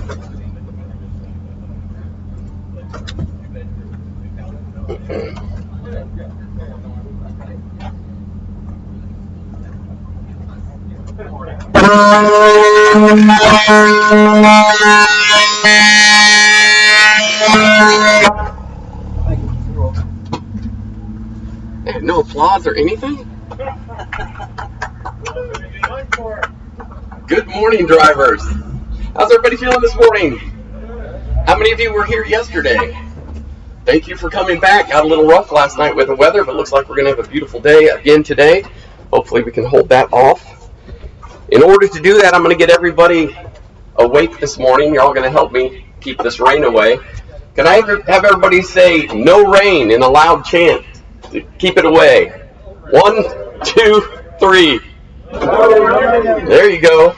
No applause or anything? Good morning, drivers. How's everybody feeling this morning? How many of you were here yesterday? Thank you for coming back. Got a little rough last night with the weather, but looks like we're going to have a beautiful day again today. Hopefully we can hold that off. In order to do that, I'm going to get everybody awake this morning. You're all going to help me keep this rain away. Can I have everybody say no rain in a loud chant to keep it away? 1, 2, 3. There you go.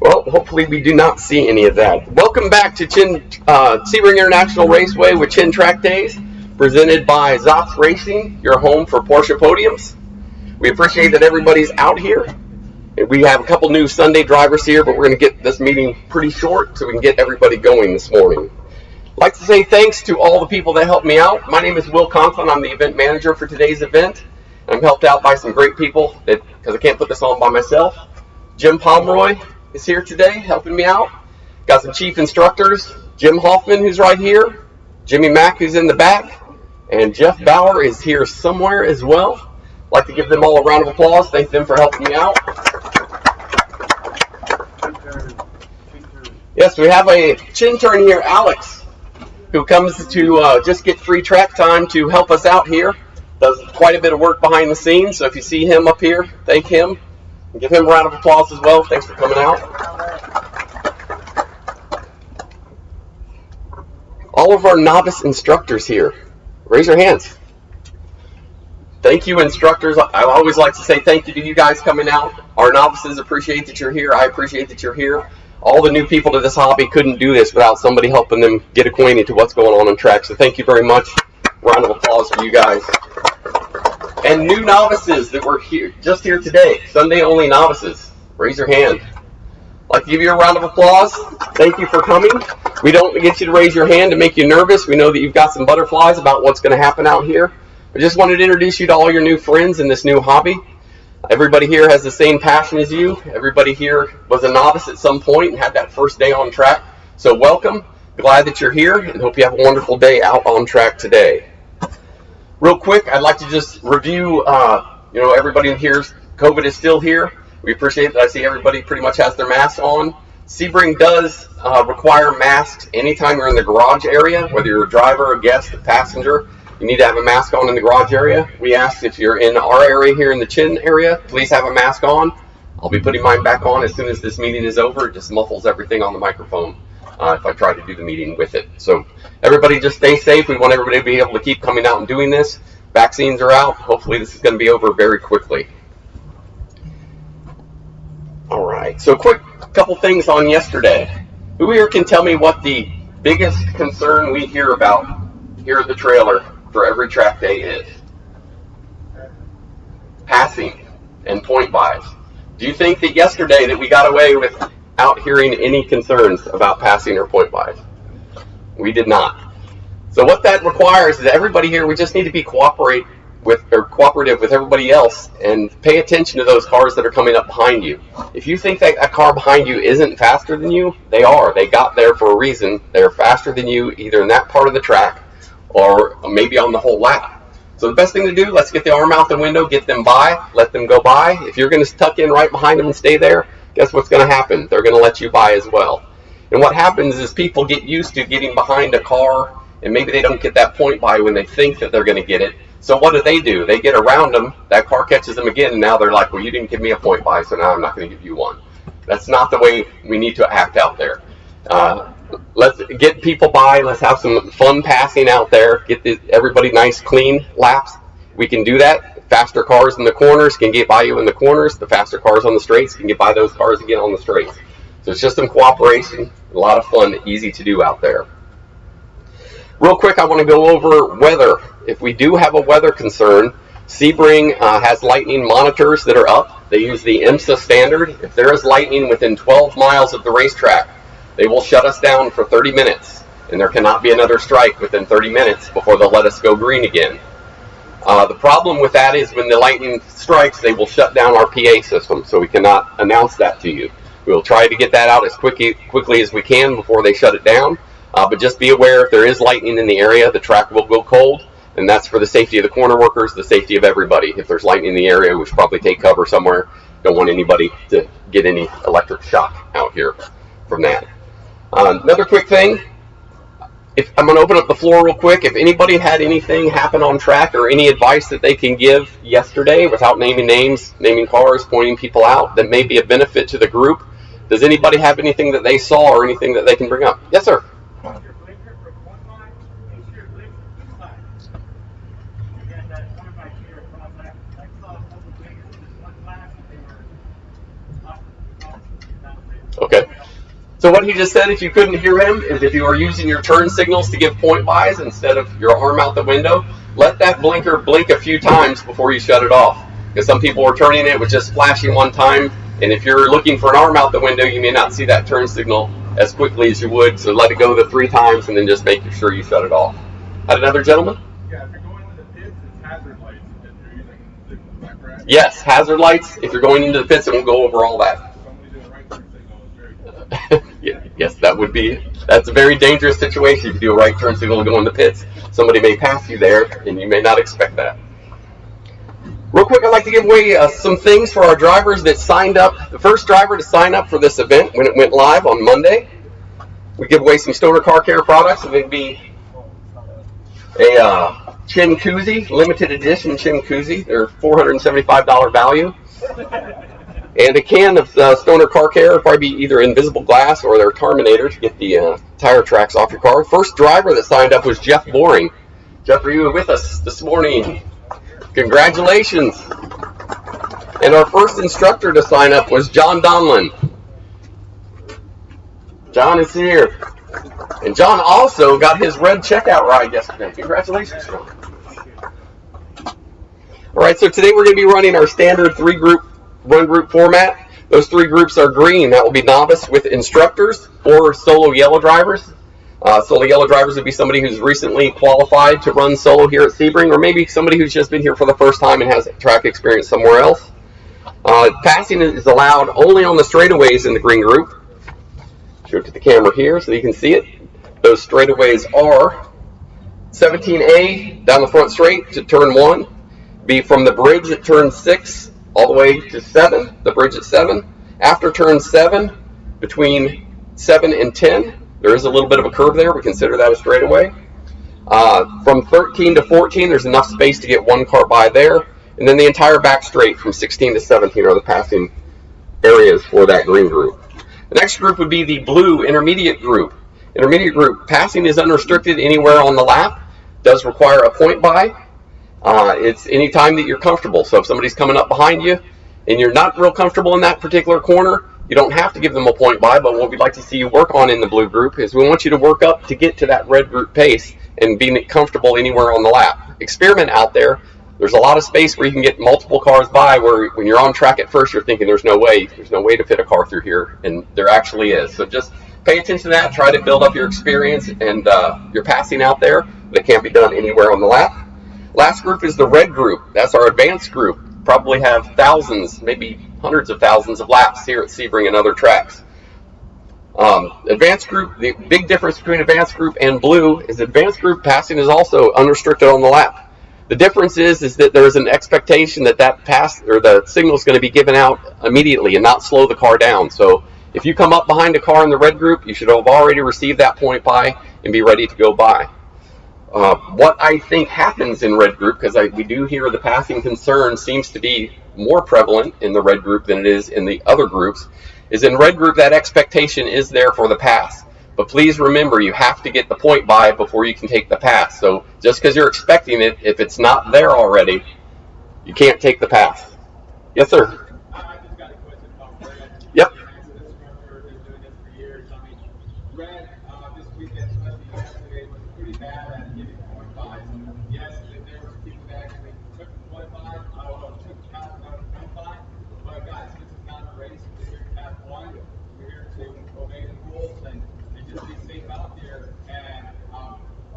Well, hopefully we do not see any of that. Welcome back to Sebring International Raceway with Chin Track Days, presented by Zots Racing, your home for Porsche podiums. We appreciate that everybody's out here. We have a couple new Sunday drivers here, but we're going to get this meeting pretty short so we can get everybody going this morning. I'd like to say thanks to all the people that helped me out. My name is Will Conklin. I'm the event manager for today's event. I'm helped out by some great people because I can't put this on by myself. Jim Pomeroy is here today helping me out. Got some chief instructors, Jim Hoffman, who's right here, Jimmy Mack, who's in the back, and Jeff Bauer is here somewhere as well. I'd like to give them all a round of applause. Thank them for helping me out. Yes, we have a chin turn here, Alex, who comes to just get free track time to help us out here. Does quite a bit of work behind the scenes, so if you see him up here, thank him. And give him a round of applause as well. Thanks for coming out. All of our novice instructors here, raise your hands. Thank you, instructors. I always like to say thank you to you guys coming out. Our novices appreciate that you're here. I appreciate that you're here. All the new people to this hobby couldn't do this without somebody helping them get acquainted to what's going on track. So thank you very much. Round of applause for you guys. And new novices that were here, just here today, Sunday only novices, raise your hand. I'd like to give you a round of applause. Thank you for coming. We don't get you to raise your hand to make you nervous. We know that you've got some butterflies about what's going to happen out here. I just wanted to introduce you to all your new friends in this new hobby. Everybody here has the same passion as you. Everybody here was a novice at some point and had that first day on track. So welcome. Glad that you're here and hope you have a wonderful day out on track today. Real quick, I'd like to just review, everybody here's COVID is still here. We appreciate that. I see everybody pretty much has their masks on. Sebring does require masks anytime you're in the garage area, whether you're a driver, a guest, a passenger. You need to have a mask on in the garage area. We ask if you're in our area here in the chin area, please have a mask on. I'll be putting mine back on as soon as this meeting is over. It just muffles everything on the microphone if I try to do the meeting with it. So everybody just stay safe. We want everybody to be able to keep coming out and doing this. Vaccines are out. Hopefully this is going to be over very quickly. All right. So quick couple things on yesterday. Who here can tell me what the biggest concern we hear about here at the trailer for every track day is? Passing and point buys. Do you think that yesterday that we got away without hearing any concerns about passing or point buys? We did not. So what that requires is that everybody here, we just need to be cooperative with everybody else and pay attention to those cars that are coming up behind you. If you think that a car behind you isn't faster than you, they are. They got there for a reason. They're faster than you either in that part of the track or maybe on the whole lap. So the best thing to do, let's get the arm out the window, get them by, let them go by. If you're going to tuck in right behind them and stay there, guess what's going to happen? They're going to let you by as well. And what happens is people get used to getting behind a car, and maybe they don't get that point by when they think that they're going to get it. So what do? They get around them, that car catches them again, and now they're like, well, you didn't give me a point by, so now I'm not going to give you one. That's not the way we need to act out there. Let's get people by. Let's have some fun passing out there. Get everybody nice, clean laps. We can do that. Faster cars in the corners can get by you in the corners. The faster cars on the straights can get by those cars again on the straights. So it's just some cooperation. A lot of fun, easy to do out there. Real quick, I want to go over weather. If we do have a weather concern, Sebring has lightning monitors that are up. They use the IMSA standard. If there is lightning within 12 miles of the racetrack, They will shut us down for 30 minutes, and there cannot be another strike within 30 minutes before they'll let us go green again. The problem with that is when the lightning strikes, they will shut down our PA system, so we cannot announce that to you. We will try to get that out as quickly as we can before they shut it down, but just be aware if there is lightning in the area, the track will go cold, and that's for the safety of the corner workers, the safety of everybody. If there's lightning in the area, we should probably take cover somewhere. Don't want anybody to get any electric shock out here from that. Another quick thing, I'm going to open up the floor real quick. If anybody had anything happen on track or any advice that they can give yesterday without naming names, naming cars, pointing people out that may be a benefit to the group, does anybody have anything that they saw or anything that they can bring up? Yes, sir. Okay. So what he just said, if you couldn't hear him, is if you are using your turn signals to give point buys instead of your arm out the window, let that blinker blink a few times before you shut it off. Because some people were turning it with just flashing one time, and if you're looking for an arm out the window, you may not see that turn signal as quickly as you would, so let it go the 3 times and then just make sure you shut it off. Had another gentleman? Yeah, if you're going into the pits, it's hazard lights if you're using signals, is that correct? Yes, hazard lights. If you're going into the pits, and we'll go over all that. Yes, that's a very dangerous situation. If you do a right turn signal and go in the pits, somebody may pass you there, and you may not expect that. Real quick, I'd like to give away some things for our drivers that signed up. The first driver to sign up for this event when it went live on Monday, we give away some Stoner Car Care products, and it'd be a chin koozie, limited edition chin koozie. They're $475 value. And a can of Stoner Car Care, probably be either invisible glass or their Terminator to get the tire tracks off your car. First driver that signed up was Jeff Boring. Jeff, are you with us this morning? Congratulations. And our first instructor to sign up was John Donlin. John is here. And John also got his red checkout ride yesterday. Congratulations, John. All right, so today we're going to be running our standard 3-group run group format. Those 3 groups are green. That will be novice with instructors or solo yellow drivers. Solo yellow drivers would be somebody who's recently qualified to run solo here at Sebring, or maybe somebody who's just been here for the first time and has track experience somewhere else. Passing is allowed only on the straightaways in the green group. Show it to the camera here so you can see it. Those straightaways are 17A down the front straight to turn 1, be from the bridge at turn 6 all the way to 7, the bridge at 7. After turn 7, between 7 and 10, there is a little bit of a curve there. We consider that a straightaway. From 13 to 14, there's enough space to get 1 car by there. And then the entire back straight from 16 to 17 are the passing areas for that green group. The next group would be the blue intermediate group. Intermediate group, passing is unrestricted anywhere on the lap. Does require a point buy. It's any time that you're comfortable. So if somebody's coming up behind you and you're not real comfortable in that particular corner, you don't have to give them a point buy, but what we'd like to see you work on in the blue group is we want you to work up to get to that red group pace and be comfortable anywhere on the lap. Experiment out there. There's a lot of space where you can get multiple cars by where when you're on track at first, you're thinking there's no way to fit a car through here, and there actually is. So just pay attention to that. Try to build up your experience and your passing out there, but it can't be done anywhere on the lap. Last group is the red group. That's our advanced group. Probably have thousands, maybe hundreds of thousands of laps here at Sebring and other tracks. Advanced group, the big difference between advanced group and blue is advanced group passing is also unrestricted on the lap. The difference is that there is an expectation that pass or the signal is going to be given out immediately and not slow the car down. So if you come up behind a car in the red group, you should have already received that point by and be ready to go by. What I think happens in red group, because we do hear the passing concern seems to be more prevalent in the red group than it is in the other groups, is in red group that expectation is there for the pass. But please remember, you have to get the point by before you can take the pass. So just because you're expecting it, if it's not there already, you can't take the pass. Yes, sir. I just got a question about red. Yep. As an instructor, been doing this for years. I mean, red this weekend, especially yesterday, was pretty bad at giving point buys. Yes, there were people that actually took the point buy, took the pass without a point buy. But guys, this is not a race. We're here to have fun. We're here to obey the rules and here, and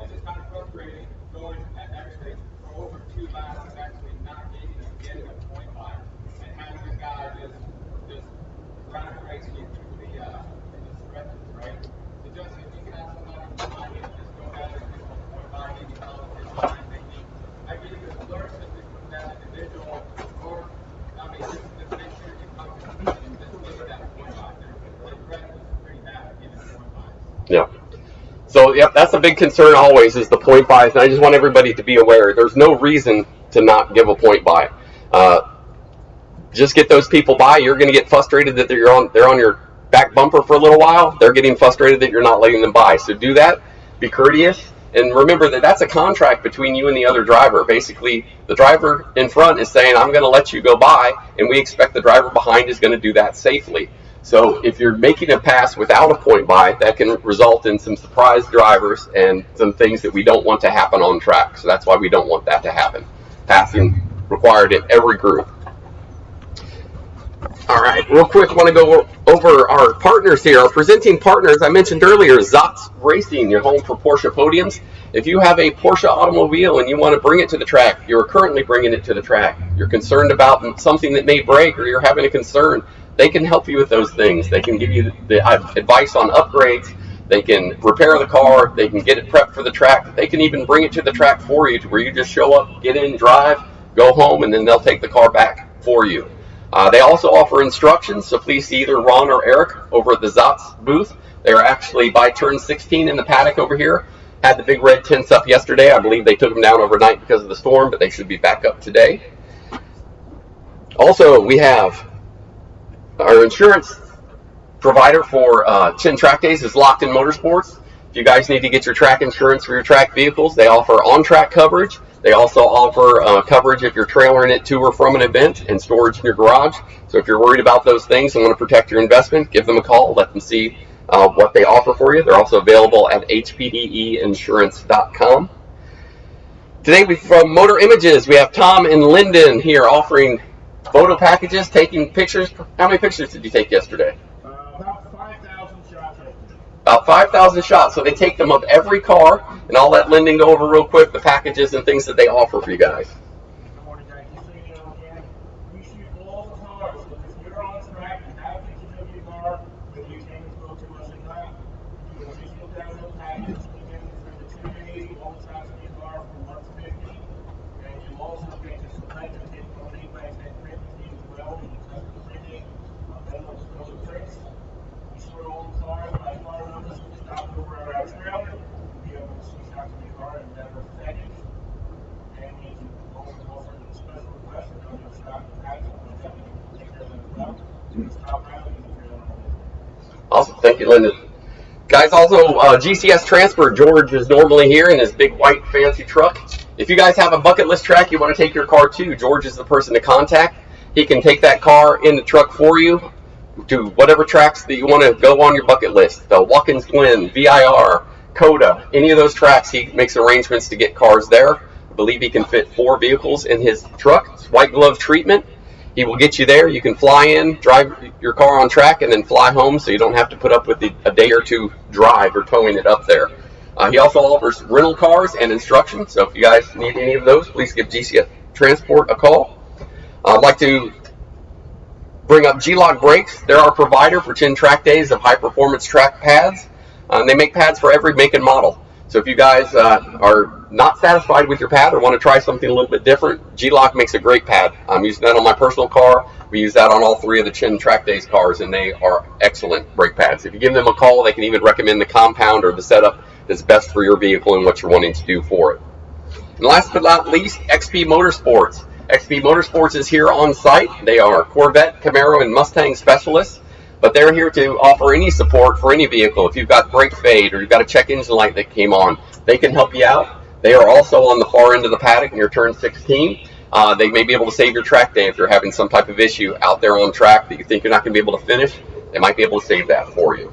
it's just kind of frustrating going actually for over 2 laps and actually not getting a point by, and having the guy just run a race you through the stretches, right? So just if you can have somebody behind you, just go ahead and give them a point by, maybe politics behind thinking, I can either learn something from that individual, or I mean, just make sure you come to and just give it that point by. The Brett was pretty bad at giving point by. Yeah. So, yep, that's a big concern always is the point buys, and I just want everybody to be aware. There's no reason to not give a point buy. Just get those people by. You're going to get frustrated that they're on your back bumper for a little while. They're getting frustrated that you're not letting them by. So do that. Be courteous. And remember that that's a contract between you and the other driver. Basically, the driver in front is saying, I'm going to let you go by, and we expect the driver behind is going to do that safely. So if you're making a pass without a point by, that can result in some surprise drivers and some things that we don't want to happen on track. So that's why we don't want that to happen. Passing required in every group. All right, real quick, I want to go over our partners here. Our presenting partners, I mentioned earlier, Zotz Racing, your home for Porsche podiums. If you have a Porsche automobile and you want to bring it to the track, you're currently bringing it to the track. You're concerned about something that may break, or you're having a concern, they can help you with those things. They can give you the advice on upgrades. They can repair the car. They can get it prepped for the track. They can even bring it to the track for you to where you just show up, get in, drive, go home, and then they'll take the car back for you. They also offer instructions, so please see either Ron or Eric over at the Zotz booth. They are actually by turn 16 in the paddock over here. Had the big red tents up yesterday. I believe they took them down overnight because of the storm, but they should be back up today. Also, we have our insurance provider for Chin Track Days is Locked In Motorsports. If you guys need to get your track insurance for your track vehicles, they offer on-track coverage. They also offer coverage if you're trailering it to or from an event and storage in your garage. So if you're worried about those things and want to protect your investment, give them a call. Let them see what they offer for you. They're also available at hpdeinsurance.com. Today from Motor Images, we have Tom and Lyndon here offering photo packages, taking pictures. How many pictures did you take yesterday? About 5,000 shots. About 5,000 shots. So they take them of every car, and I'll let Lyndon go over real quick the packages and things that they offer for you guys. Good morning, guys. Just so you know, again, we shoot all the cars. So if you're on track and have pictures of your car, whether you came and spoke to us or not, you can just look down the package, again, for the 280, all the shots of your car from 1 to 50. And you also get to select and take one of the bags that print with you as well. You can cut the printing, then those color prints. We sort all the cars by car numbers. We stop over our trailer. We'll be able to see shots of your car in a matter of seconds. And we can also offer a special request for those who stop the package. We'll definitely take care of them as well. So stop around and you can Awesome. Thank you, Lyndon. Guys, also GCS Transport. George is normally here in his big white fancy truck. If you guys have a bucket list track you want to take your car to, George is the person to contact. He can take that car in the truck for you to whatever tracks that you want to go on your bucket list. The Watkins Glen, VIR, Coda, any of those tracks, he makes arrangements to get cars there. I believe he can fit 4 vehicles in his truck. It's white glove treatment. He will get you there. You can fly in, drive your car on track, and then fly home so you don't have to put up with a day or two drive or towing it up there. He also offers rental cars and instruction. So if you guys need any of those, please give GCS Transport a call. I'd like to bring up G-Lock Brakes. They're our provider for Chin Track Days of high-performance track pads. They make pads for every make and model. So if you guys are not satisfied with your pad or want to try something a little bit different, G-Lock makes a great pad. I'm using that on my personal car. We use that on all 3 of the Chin Track Days cars, and they are excellent brake pads. If you give them a call, they can even recommend the compound or the setup that's best for your vehicle and what you're wanting to do for it. And last but not least, XP Motorsports. XP Motorsports is here on site. They are Corvette, Camaro, and Mustang specialists, but they're here to offer any support for any vehicle. If you've got brake fade or you've got a check engine light that came on, they can help you out. They are also on the far end of the paddock in your turn 16. They may be able to save your track day if you're having some type of issue out there on track that you think you're not going to be able to finish. They might be able to save that for you.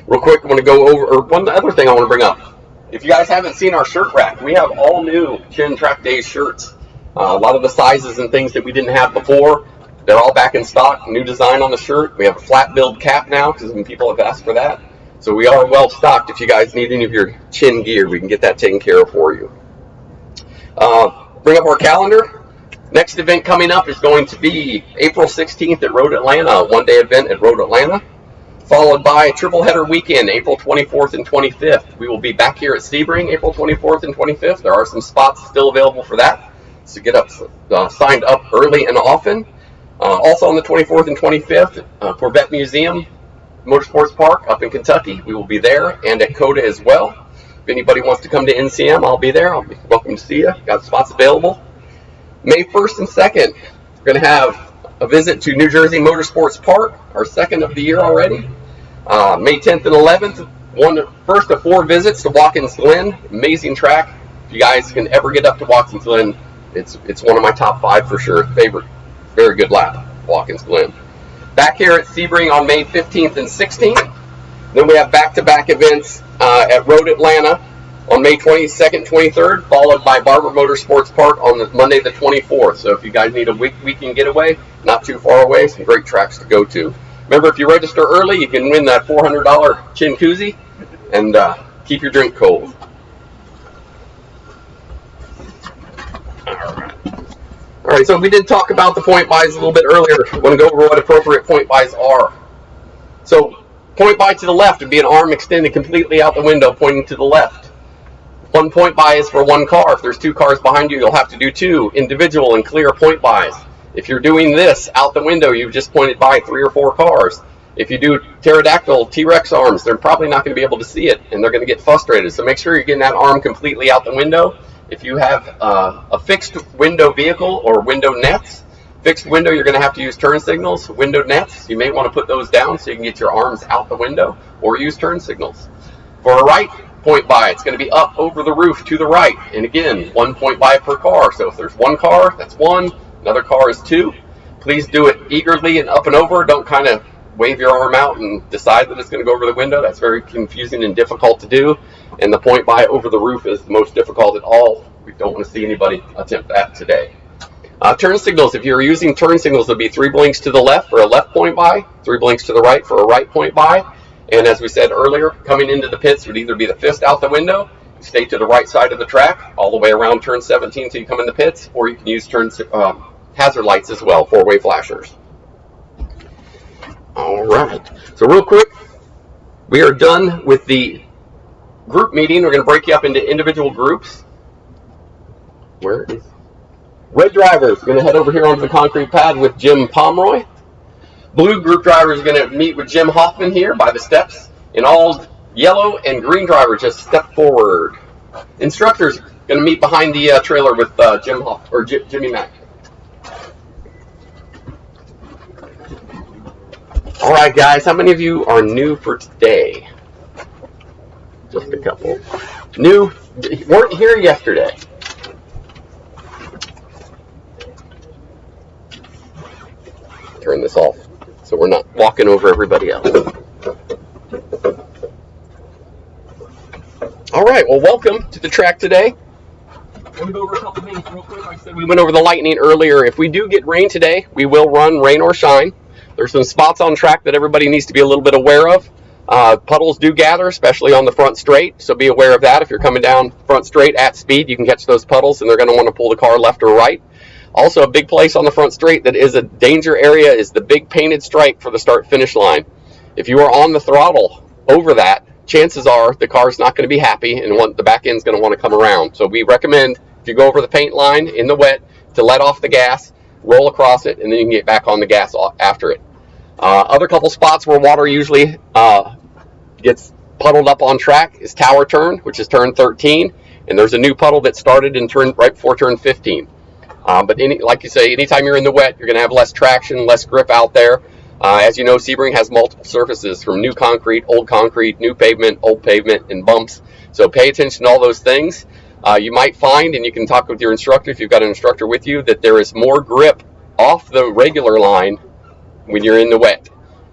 Real quick, I want to go over one other thing I want to bring up. If you guys haven't seen our shirt rack, we have all new Chin Track Days shirts. A lot of the sizes and things that we didn't have before, they're all back in stock. New design on the shirt. We have a flat build cap now because people have asked for that. So we are well stocked. If you guys need any of your chin gear, we can get that taken care of for you. Bring up our calendar. Next event coming up is going to be April 16th at Road Atlanta, a one-day event at Road Atlanta, followed by a triple header weekend, April 24th and 25th. We will be back here at Sebring, April 24th and 25th. There are some spots still available for that, so get up signed up early and often. Also on the 24th and 25th, Corvette Museum, Motorsports Park up in Kentucky. We will be there, and at COTA as well. If anybody wants to come to NCM, I'll be there. I'll be welcome to see you. Got spots available. May 1st and 2nd, we're going to have a visit to New Jersey Motorsports Park, our second of the year already. May 10th and 11th, first of 4 visits to Watkins Glen. Amazing track. If you guys can ever get up to Watkins Glen, it's one of my top 5 for sure. Favorite, very good lap, Watkins Glen. Back here at Sebring on May 15th and 16th. Then we have back-to-back events at Road Atlanta on May 22nd, 23rd, followed by Barber Motorsports Park on Monday the 24th. So if you guys need a weekend getaway, not too far away, some great tracks to go to. Remember, if you register early, you can win that $400 chin koozie and keep your drink cold. All right, so we did talk about the point buys a little bit earlier. I want to go over what appropriate point buys are. So point buy to the left would be an arm extended completely out the window pointing to the left. One point buy is for one car. If there's 2 cars behind you, you'll have to do 2 individual and clear point buys. If you're doing this out the window, you've just pointed by 3 or 4 cars. If you do pterodactyl T-Rex arms, they're probably not going to be able to see it, and they're going to get frustrated. So make sure you're getting that arm completely out the window. If you have a fixed window vehicle or window nets, fixed window, you're going to have to use turn signals. Window nets, you may want to put those down so you can get your arms out the window, or use turn signals. For a right point buy, it's going to be up over the roof to the right. And again, 1 point buy per car. So if there's 1 car, that's 1. Another car is 2. Please do it eagerly and up and over. Don't kind of wave your arm out and decide that it's going to go over the window. That's very confusing and difficult to do. And the point buy over the roof is the most difficult at all. We don't want to see anybody attempt that today. Turn signals. If you're using turn signals, it'll be 3 blinks to the left for a left point buy, 3 blinks to the right for a right point buy. And as we said earlier, coming into the pits would either be the fist out the window, stay to the right side of the track, all the way around turn 17 till you come in the pits, or you can use hazard lights as well, 4-way flashers. All right. So real quick, we are done with the group meeting. We're going to break you up into individual groups. Where is red drivers? We're going to head over here onto the concrete pad with Jim Pomeroy. Blue group drivers are going to meet with Jim Hoffman here by the steps. And all yellow and green drivers just step forward. Instructors going to meet behind the trailer with Jimmy Mack. All right, guys, how many of you are new for today? Just a couple. New, weren't here yesterday. Turn this off so we're not walking over everybody else. All right, well, welcome to the track today. I'm going to go over a couple things real quick. Like I said, we went over the lightning earlier. If we do get rain today, we will run rain or shine. There's some spots on track that everybody needs to be a little bit aware of. Puddles do gather, especially on the front straight, so be aware of that. If you're coming down front straight at speed, you can catch those puddles, and they're going to want to pull the car left or right. Also, a big place on the front straight that is a danger area is the big painted stripe for the start-finish line. If you are on the throttle over that, chances are the car's not going to be happy, and the back end's going to want to come around. So we recommend, if you go over the paint line in the wet, to let off the gas, roll across it, and then you can get back on the gas after it. Other couple spots where water usually gets puddled up on track is tower turn, which is turn 13, and there's a new puddle that started in right before turn 15. But like you say, anytime you're in the wet, you're going to have less traction, less grip out there. As you know, Sebring has multiple surfaces, from new concrete, new pavement, old pavement, and bumps. So pay attention to all those things. You might find, and you can talk with your instructor if you've got an instructor with you, that there is more grip off the regular line when you're in the wet.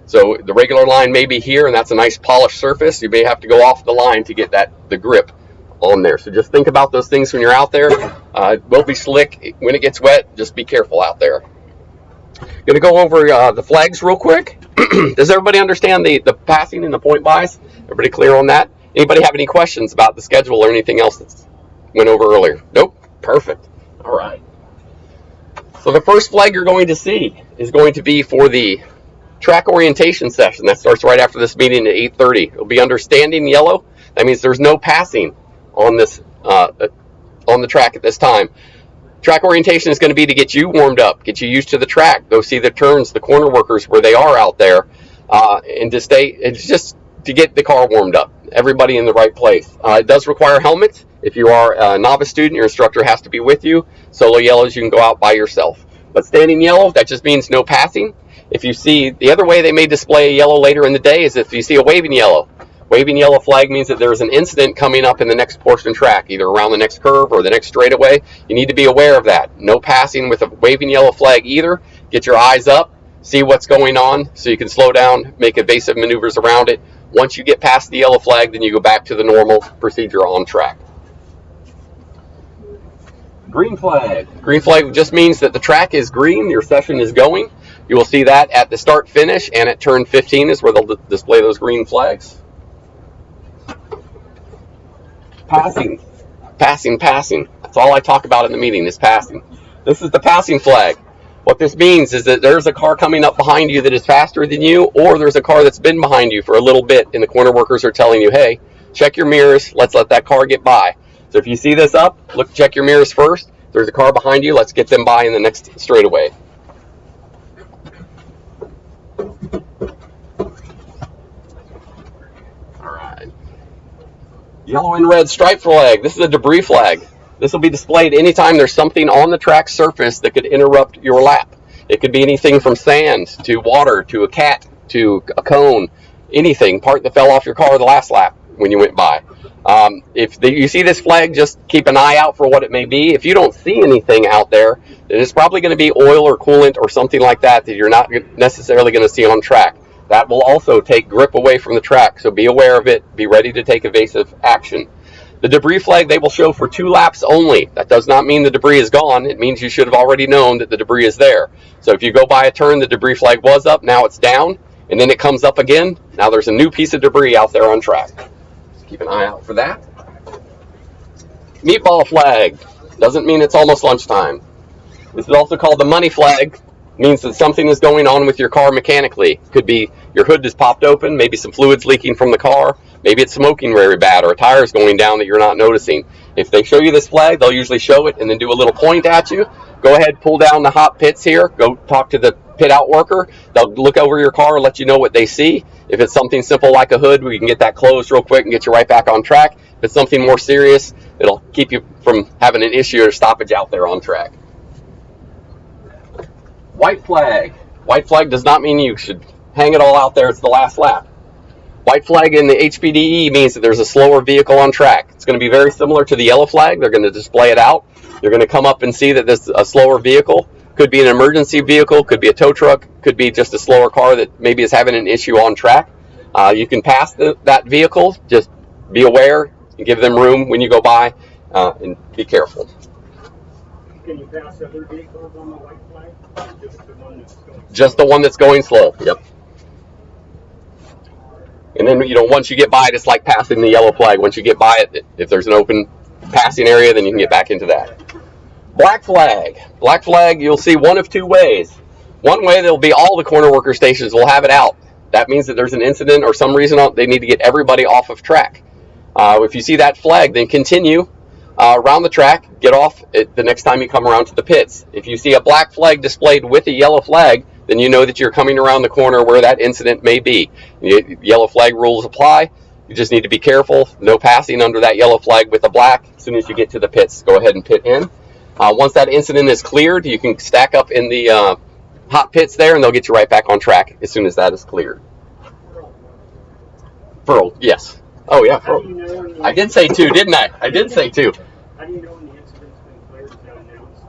So the regular line may be here, and that's a nice polished surface. You may have to go off the line to get the grip on there. So just think about those things when you're out there. It will be slick when it gets wet. Just be careful out there. Going to go over the flags real quick. Does everybody understand the passing and the point buys? Everybody clear on that? Anybody have any questions about the schedule or anything else that went over earlier? Nope. Perfect. All right. So the first flag you're going to see is going to be for the track orientation session. That starts right after this meeting at 8:30. It'll be under standing yellow. That means there's no passing on this on the track at this time. Track orientation is going to be to get you warmed up, get you used to the track, go see the turns, the corner workers where they are out there, and to stay. It's just to get the car warmed up. Everybody in the right place. It does require helmets. If you are a novice student, your instructor has to be with you. Solo yellows, you can go out by yourself. But standing yellow, that just means no passing. If you see, the other way they may display a yellow later in the day is if you see a waving yellow. Waving yellow flag means that there's an incident coming up in the next portion of track, either around the next curve or the next straightaway. You need to be aware of that. No passing with a waving yellow flag either. Get your eyes up, see what's going on so you can slow down, make evasive maneuvers around it. Once you get past the yellow flag, then you go back to the normal procedure on track. Green flag. Green flag just means that the track is green, your session is going. You will see that at the start finish and at turn 15 is where they'll display those green flags. Passing. Passing. That's all I talk about in the meeting is passing. This is the passing flag. What this means is that there's a car coming up behind you that is faster than you, or there's a car that's been behind you for a little bit and the corner workers are telling you, hey, check your mirrors, let's let that car get by. So if you see this up, look, check your mirrors first. If there's a car behind you, let's get them by in the next straightaway. All right. Yellow and red stripe flag. This is a debris flag. This will be displayed anytime there's something on the track surface that could interrupt your lap. It could be anything from sand to water to a cat to a cone, anything, part that fell off your car the last lap when you went by. If you see this flag, just keep an eye out for what it may be. If you don't see anything out there, then it's probably going to be oil or coolant or something like that that you're not necessarily going to see on track. That will also take grip away from the track, so be aware of it. Be ready to take evasive action. The debris flag, they will show for 2 laps only. That does not mean the debris is gone. It means you should have already known that the debris is there. So if you go by a turn, the debris flag was up, now it's down, and then it comes up again. Now there's a new piece of debris out there on track. So keep an eye out for that. Meatball flag doesn't mean it's almost lunchtime. This is also called the money flag. It means that something is going on with your car mechanically. It could be your hood is popped open, maybe some fluids leaking from the car, maybe it's smoking very bad, or a tire is going down that you're not noticing. If they show you this flag, they'll usually show it and then do a little point at you. Go ahead, pull down the hot pits here, go talk to the pit out worker. They'll look over your car, let you know what they see. If it's something simple like a hood, we can get that closed real quick and get you right back on track. If it's something more serious, it'll keep you from having an issue or stoppage out there on track. White flag. White flag does not mean you should hang it all out there. It's the last lap. White flag in the HPDE means that there's a slower vehicle on track. It's going to be very similar to the yellow flag. They're going to display it out. You're going to come up and see that there's a slower vehicle. Could be an emergency vehicle, could be a tow truck, could be just a slower car that maybe is having an issue on track. You can pass that vehicle. Just be aware and give them room when you go by, and be careful. Can you pass other vehicles on the white flag? Just the one that's going slow. Yep. And then, once you get by it, it's like passing the yellow flag. Once you get by it, if there's an open passing area, then you can get back into that. Black flag. Black flag, you'll see one of 2 ways. One way, there'll be all the corner worker stations will have it out. That means that there's an incident or some reason they need to get everybody off of track. If you see that flag, then continue around the track, get off the next time you come around to the pits. If you see a black flag displayed with a yellow flag, then you know that you're coming around the corner where that incident may be. Yellow flag rules apply. You just need to be careful. No passing under that yellow flag with the black. As soon as you get to the pits, go ahead and pit in. Once that incident is cleared, you can stack up in the hot pits there, and they'll get you right back on track as soon as that is cleared. Furled, yes. Oh, yeah, furled. I did say 2, didn't I? I did say 2. How do you know when the incident's been cleared? Is that announced?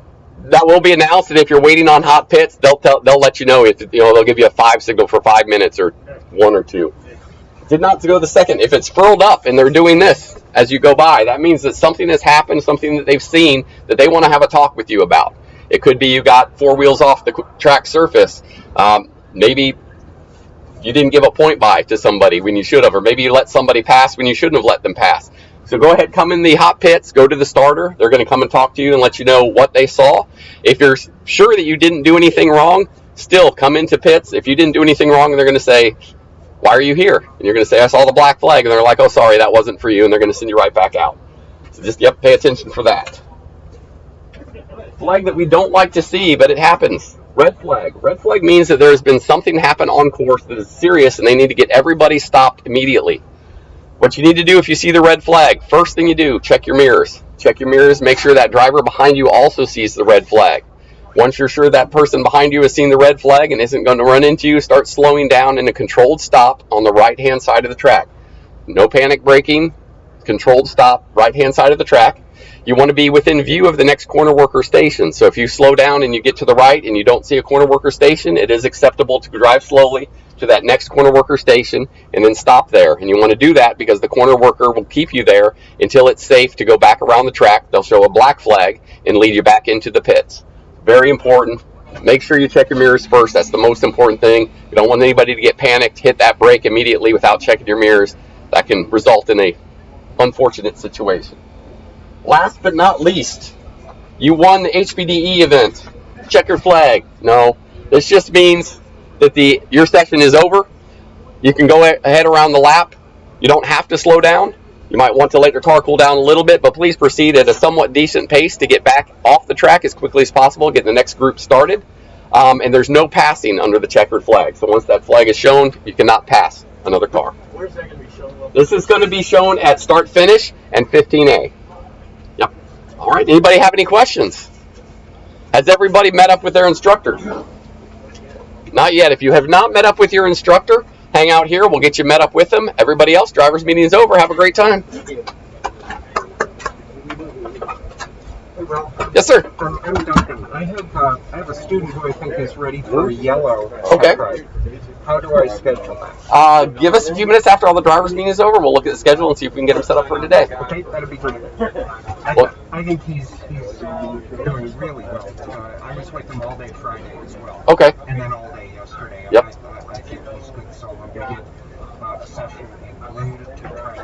That will be announced, and if you're waiting on hot pits, they'll let you know. They'll give you a 5 signal for 5 minutes or 1 or 2. Did not go the second. If it's furled up and they're doing this as you go by, that means that something has happened, something that they've seen that they want to have a talk with you about. It could be you got 4 wheels off the track surface. Maybe You didn't give a point by to somebody when you should have, or maybe you let somebody pass when you shouldn't have let them pass. So go ahead, come in the hot pits, go to the starter. They're going to come and talk to you and let you know what they saw. If you're sure that you didn't do anything wrong, still come into pits. If you didn't do anything wrong, they're going to say, why are you here? And you're going to say, I saw the black flag. And they're like, oh, sorry, that wasn't for you. And they're going to send you right back out. So just, pay attention for that. Flag that we don't like to see, but it happens. Red flag. Red flag means that there's been something happen on course that is serious and they need to get everybody stopped immediately. What you need to do if you see the red flag, first thing you do, check your mirrors. Check your mirrors, make sure that driver behind you also sees the red flag. Once you're sure that person behind you has seen the red flag and isn't going to run into you, start slowing down in a controlled stop on the right-hand side of the track. No panic braking, controlled stop, right-hand side of the track. You want to be within view of the next corner worker station. So if you slow down and you get to the right and you don't see a corner worker station, it is acceptable to drive slowly to that next corner worker station and then stop there. And you want to do that because the corner worker will keep you there until it's safe to go back around the track. They'll show a black flag and lead you back into the pits. Very important. Make sure you check your mirrors first. That's the most important thing. You don't want anybody to get panicked, hit that brake immediately without checking your mirrors. That can result in a unfortunate situation. Last but not least, you won the HPDE event. Checkered flag. No, this just means that your session is over. You can go ahead around the lap. You don't have to slow down. You might want to let your car cool down a little bit, but please proceed at a somewhat decent pace to get back off the track as quickly as possible, get the next group started. And there's no passing under the checkered flag. So once that flag is shown, you cannot pass another car. Where's that going to be shown? This is going to be shown at start finish and 15A. Yep. All right. Anybody have any questions? Has everybody met up with their instructor? Not yet. If you have not met up with your instructor, hang out here. We'll get you met up with them. Everybody else, driver's meeting is over. Have a great time. Yes, sir. I'm Duncan. I have a student who I think is ready for a yellow. Okay. Ride. How do I schedule that? Give us a few minutes after all the driver's meeting is over. We'll look at the schedule and see if we can get him set up for today. Okay, that'd be great. I think he's doing really well. I was with him all day Friday as well. Okay. And then all day yesterday. Yep. I think he's good, so I'm going to get a session in Blue to try to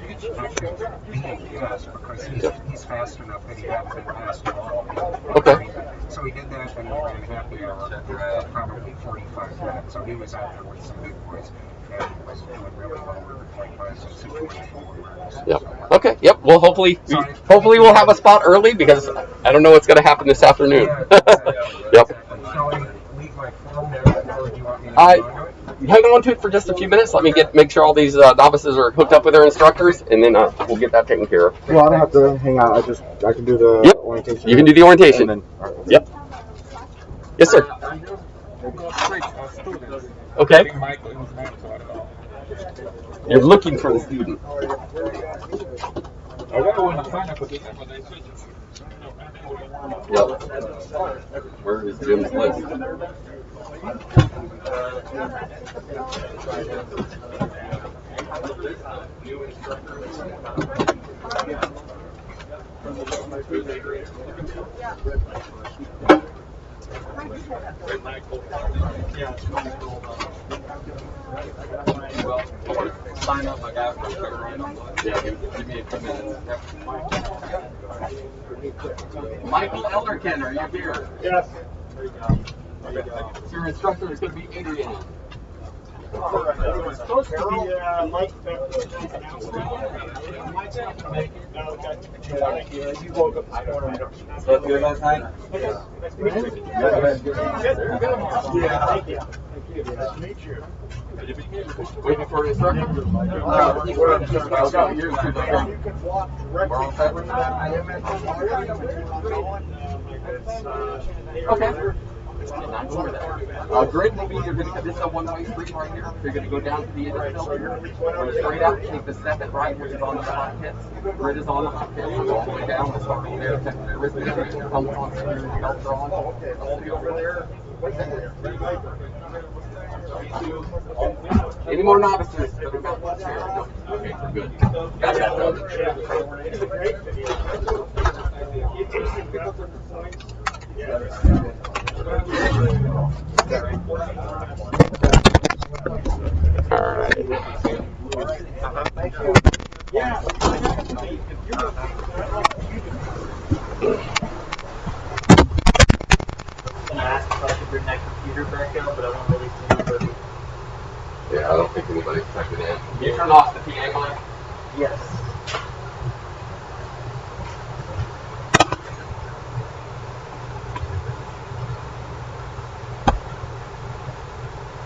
get him actually being fast because he's fast enough that he hasn't been fast at all. Okay. So he did that, and we were in happy hour, probably 45 minutes. So he was out there with some big boys, and he was doing really well. We were playing by some situations. Yep. Okay. Yep. Well, hopefully we'll have a spot early because I don't know what's going to happen this afternoon. Yep. Shall I leave my phone there, or do you want me to go on to it? Hang on to it for just a few minutes. Let me make sure all these novices are hooked up with their instructors, and then we'll get that taken care of. Well, I don't have to hang out. I can do the orientation. You can do the orientation. And then, right. Yep. Yes, sir. Okay. You're looking for the student. I got one to sign up with them, but they said Yep. Where is Jim's list? sign up, I got give me a few minutes. Michael Ellerkin, are you here? Yes. Your instructor is going to be Adrian. It was supposed to be Mike. Mike's not going to make it. No, okay. You woke up this morning. So good last night? Nice to meet you. Yeah, thank you. Nice to meet you. Waiting for an instructor? You can walk directly from Okay. Grid will be, you're going to, this is a one-way street right here. You're going to go down to the end of the building, go straight out, take the second right, which is on the hot pits. Grid is on the hot pits, go all the way down, we'll start from there, check the wristband, come on, security belts are on. I'll be over there. Any more novices that are about to share? No. Okay, we're good. Got that done. All right. I asked if I could bring that computer back up, but I don't really see anybody. Yeah, I don't think anybody's typing in. Can you turn off the PA mic? Yes.